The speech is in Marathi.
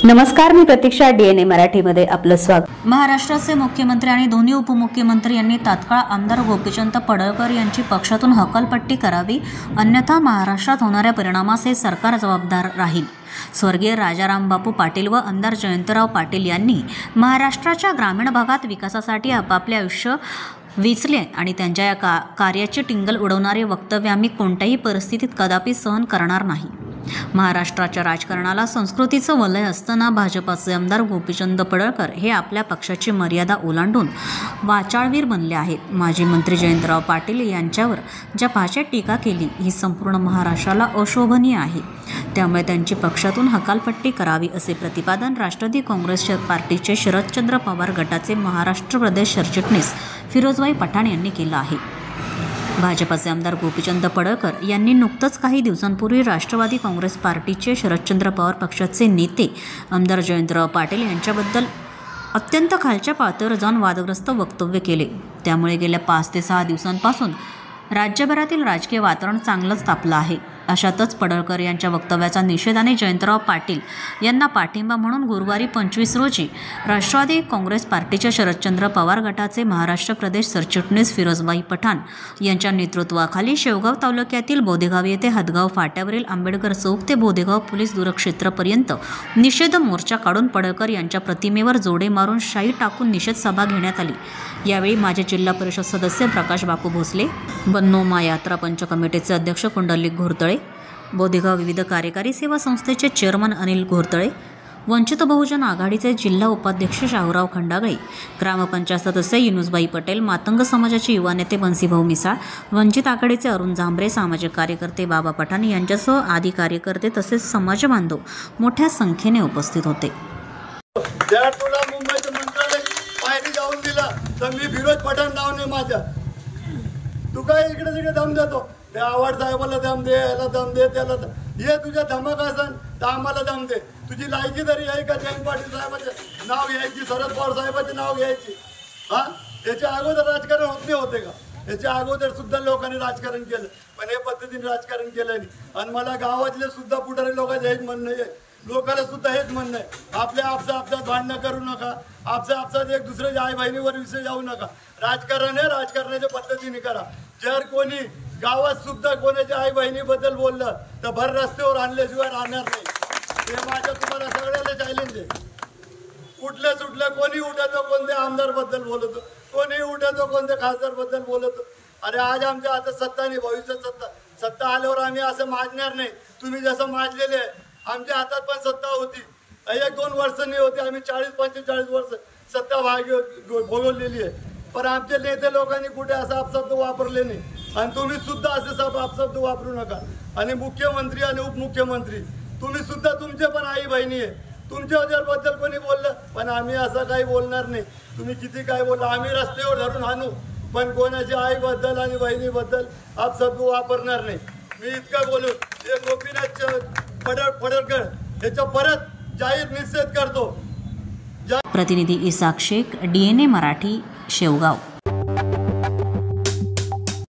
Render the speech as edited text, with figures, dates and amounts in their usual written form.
नमस्कार, मी प्रतीक्षा. DNA मराठीमध्ये आपलं स्वागत. महाराष्ट्राचे मुख्यमंत्री आणि दोन्ही उपमुख्यमंत्री यांनी तात्काळ आमदार गोपीचंद पडळकर यांची पक्षातून हकालपट्टी करावी, अन्यथा महाराष्ट्रात होणाऱ्या परिणामास हे सरकार जबाबदार राहील. स्वर्गीय राजाराम बापू पाटील व आमदार जयंतराव पाटील यांनी महाराष्ट्राच्या ग्रामीण भागात विकासासाठी आपापले आयुष्य वेचले आणि त्यांच्या या कार्याची टिंगल उडवणारे वक्तव्य आम्ही कोणत्याही परिस्थितीत कदापि सहन करणार नाही. महाराष्ट्राच्या राजकारणाला संस्कृतीचं वलय असताना भाजपाचे आमदार गोपीचंद पडळकर हे आपल्या पक्षाची मर्यादा ओलांडून वाचाळवीर बनले आहेत. माजी मंत्री जयंतराव पाटील यांच्यावर ज्या भाषेत टीका केली ही संपूर्ण महाराष्ट्राला अशोभनीय आहे. त्यामुळे त्यांची पक्षातून हकालपट्टी करावी असे प्रतिपादन राष्ट्रवादी काँग्रेस पार्टीचे शरदचंद्र पवार गटाचे महाराष्ट्र प्रदेश सरचिटणीस फिरोजभाई पठाण यांनी केलं आहे. भाजपाचे आमदार गोपीचंद पडळकर यांनी नुकतंच काही दिवसांपूर्वी राष्ट्रवादी काँग्रेस पार्टीचे शरदचंद्र पवार पक्षाचे नेते आमदार जयंतराव पाटील यांच्याबद्दल अत्यंत खालच्या पातळीवर जाऊन वादग्रस्त वक्तव्य केले. त्यामुळे गेल्या 5 ते 6 दिवसांपासून राज्यभरातील राजकीय वातावरण चांगलंच तापलं आहे. अशातच पडळकर यांच्या वक्तव्याचा निषेधाने जयंतराव पाटील यांना पाठिंबा म्हणून गुरुवारी 25 रोजी राष्ट्रवादी काँग्रेस पार्टीच्या शरदचंद्र पवार गटाचे महाराष्ट्र प्रदेश सरचिटणीस फिरोजभाई पठाण यांच्या नेतृत्वाखाली शेवगाव तालुक्यातील बोदेगाव येथे हदगाव फाट्यावरील आंबेडकर चौक ते बोदेगाव पोलीस दूरक्षेत्रपर्यंत निषेध मोर्चा काढून पडळकर यांच्या प्रतिमेवर जोडे मारून शाई टाकून निषेध सभा घेण्यात आली. यावेळी माजी जिल्हा परिषद सदस्य प्रकाश बापू भोसले, बन्नोमा यात्रा पंच कमिटीचे अध्यक्ष कुंडलिक घोरतळे, बोदेगाव विविध कार्यकारी सेवा संस्थेचे चेअरमन अनिल घोरतळे, वंचित बहुजन आघाडीचे जिल्हा उपाध्यक्ष शाहूराव खंडागळे, ग्रामपंचायत सदस्य युनुसबाई पटेल, मातंग समाजाचे युवा नेते बन्सीभाऊ मिसाळ, वंचित आघाडीचे अरुण झांबरे, सामाजिक कार्यकर्ते बाबा पठाण यांच्यासह आदी कार्यकर्ते तसेच समाज बांधव मोठ्या संख्येने उपस्थित होते. जाऊन दिला तर मी फिरोज पठाण नाव नाही माझ्या. तू काय इकडे तिकडे दम देतो? ते आवाड साहेबाला दम दे, याला दम दे, त्याला हे तुझ्या धमक असन तर आम्हाला दम दे. तुझी लायकी तरी आहे का जयंत पाटील साहेबाचे नाव घ्यायची, शरद पवार साहेबाचे नाव घ्यायची? हा, याच्या अगोदर राजकारण होत होते का? याच्या अगोदर सुद्धा लोकांनी राजकारण केलं, पण हे पद्धतीने राजकारण केलं नाही. आणि मला गावातले सुद्धा पुढारी लोकांचे हेच म्हणणं आहे, लोकांना सुद्धा हेच म्हणणं आहे, आपसात भांडणं करू नका, आपसात एक दुसऱ्याच्या आई बहिणीवर विषय जाऊ नका. राजकारण आहे, राजकारणाच्या पद्धतीने करा. जर कोणी गावात सुद्धा कोणाच्या आई बहिणीबद्दल बोललं तर भर रस्त्यावर आणल्याशिवाय राहणार नाही. हे माझ्या तुम्हाला सगळ्याला चॅलेंज आहे. कुठले सुटले कोणी उठतो, कोणत्या आमदारबद्दल बोलतो, कोणी उठतो कोणत्या खासदारबद्दल बोलतो. अरे आज आमच्या हातात सत्ता नाही, भविष्यात सत्ता आल्यावर आम्ही असं माजणार नाही. तुम्ही जसं माजलेले आहे, आमच्या हातात पण सत्ता होती, 1-2 वर्ष नाही होती, आम्ही 40-45 वर्ष सत्ता भोगवलेली आहे. पण आमचे नेते लोकांनी कुठे असा अपशब्द वापरले नाही. आणि तुम्ही सुद्धा असे सब अपशब्द वापरू नका. आणि मुख्यमंत्री आणि उपमुख्यमंत्री तुम्ही सुद्धा तुमचे पण आई बहिणी आहे, तुमच्याबद्दल कोणी बोललं पण आम्ही असं काही बोलणार नाही. तुम्ही किती काय बोलला आम्ही रस्त्यावर धरून आणू, पण कोणाच्या आईबद्दल आणि बहिणीबद्दल अपशब्द वापरणार नाही. मी इतकं बोलू, हे गोपीनाथ पडळकर याचा परत जाहीर निषेध करतो. प्रतिनिधी इसाक शेख, DNA मराठी, शेवगाव.